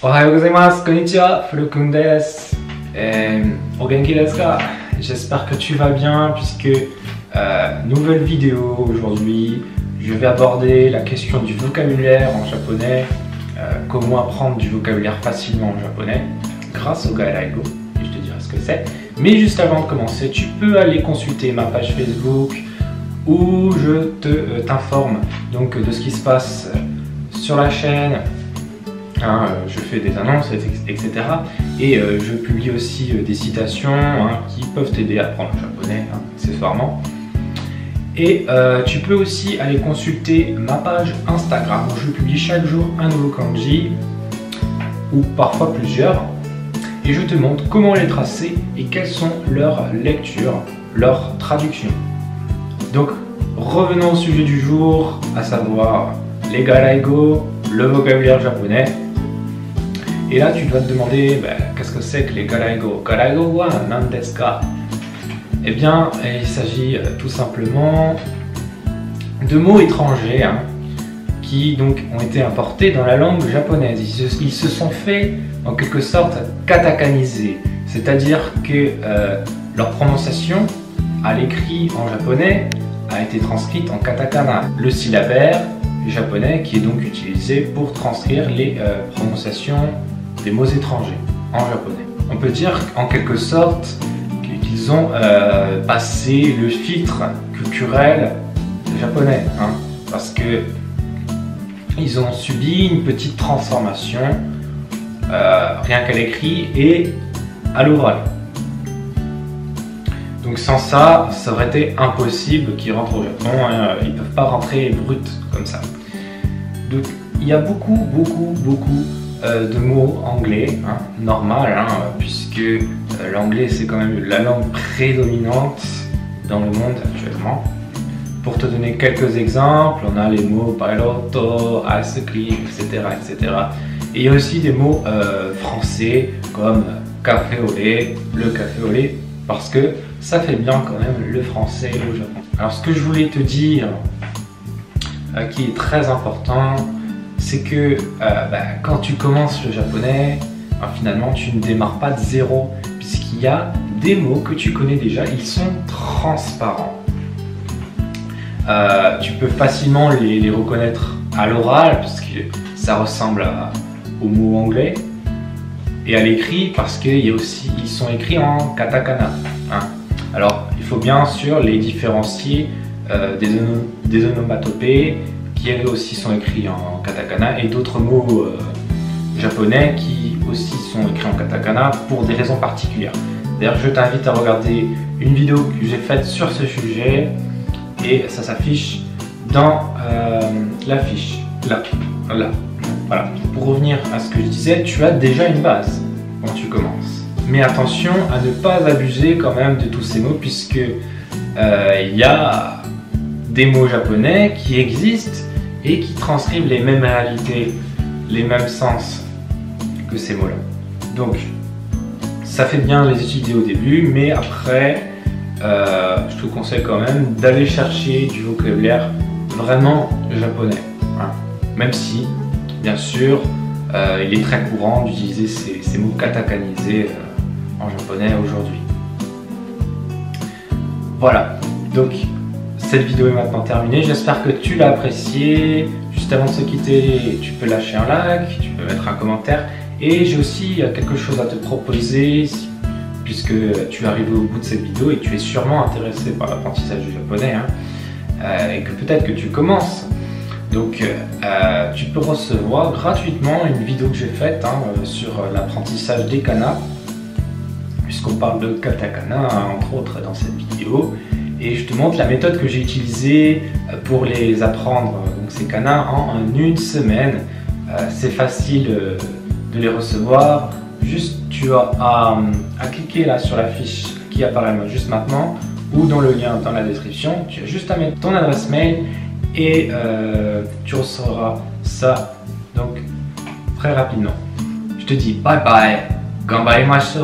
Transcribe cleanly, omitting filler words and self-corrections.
Ohayou gozaimasu, konnichiwa, Furukun desu. O genki desu ka? J'espère que tu vas bien puisque nouvelle vidéo aujourd'hui. Je vais aborder la question du vocabulaire en japonais, comment apprendre du vocabulaire facilement en japonais grâce au Gairaigo, et je te dirai ce que c'est. Mais juste avant de commencer, tu peux aller consulter ma page Facebook où je t'informe donc de ce qui se passe sur la chaîne. Je fais des annonces, etc. Et je publie aussi des citations qui peuvent t'aider à apprendre le japonais, accessoirement. Et tu peux aussi aller consulter ma page Instagram où je publie chaque jour un nouveau kanji, ou parfois plusieurs. Et je te montre comment les tracer et quelles sont leurs lectures, leurs traductions. Donc revenons au sujet du jour, à savoir les Gairaigo, le vocabulaire japonais. Et là, tu dois te demander, qu'est-ce que c'est que les Gairaigo? Gairaigo wa nan desu ka? Eh bien, il s'agit tout simplement de mots étrangers qui donc ont été importés dans la langue japonaise. Ils se sont fait en quelque sorte katakaniser, c'est-à-dire que leur prononciation à l'écrit en japonais a été transcrite en katakana, le syllabaire japonais qui est donc utilisé pour transcrire les prononciations des mots étrangers en japonais. On peut dire en quelque sorte qu'ils ont passé le filtre culturel japonais, parce que ils ont subi une petite transformation rien qu'à l'écrit et à l'oral. Donc sans ça, ça aurait été impossible qu'ils rentrent au Japon, ils ne peuvent pas rentrer brut comme ça. Donc il y a beaucoup de mots anglais, normal, puisque l'anglais c'est quand même la langue prédominante dans le monde actuellement. Pour te donner quelques exemples, on a les mots pairoto, ice cream, etc. Et il y a aussi des mots français comme café au lait, le café au lait, parce que ça fait bien quand même le français au Japon. Alors ce que je voulais te dire, qui est très important, c'est que quand tu commences le japonais, finalement tu ne démarres pas de zéro, puisqu'il y a des mots que tu connais déjà, ils sont transparents. Tu peux facilement les reconnaître à l'oral, parce que ça ressemble aux mots anglais, et à l'écrit, parce qu'ils sont écrits en katakana. Alors il faut bien sûr les différencier des onomatopées, qui elles aussi sont écrits en katakana, et d'autres mots japonais qui aussi sont écrits en katakana pour des raisons particulières. D'ailleurs, je t'invite à regarder une vidéo que j'ai faite sur ce sujet, et ça s'affiche dans la fiche, là. Voilà. Pour revenir à ce que je disais, tu as déjà une base quand tu commences. Mais attention à ne pas abuser quand même de tous ces mots, puisque il y a des mots japonais qui existent et qui transcrivent les mêmes réalités, les mêmes sens que ces mots-là. Donc, ça fait bien les étudier au début, mais après, je te conseille quand même d'aller chercher du vocabulaire vraiment japonais. Même si, bien sûr, il est très courant d'utiliser ces mots katakanisés en japonais aujourd'hui. Voilà, donc cette vidéo est maintenant terminée, j'espère que tu l'as appréciée. Juste avant de se quitter, tu peux lâcher un like, tu peux mettre un commentaire, et j'ai aussi quelque chose à te proposer, puisque tu es arrivé au bout de cette vidéo et tu es sûrement intéressé par l'apprentissage du japonais, et que peut-être que tu commences. Donc tu peux recevoir gratuitement une vidéo que j'ai faite sur l'apprentissage des kanas, puisqu'on parle de katakana entre autres dans cette vidéo. Et je te montre la méthode que j'ai utilisée pour les apprendre, donc ces kanas, en une semaine. C'est facile de les recevoir. Juste tu as à cliquer là sur la fiche qui apparaît juste maintenant, ou dans le lien dans la description. Tu as juste à mettre ton adresse mail et tu recevras ça donc très rapidement. Je te dis bye bye, ganbarimashou.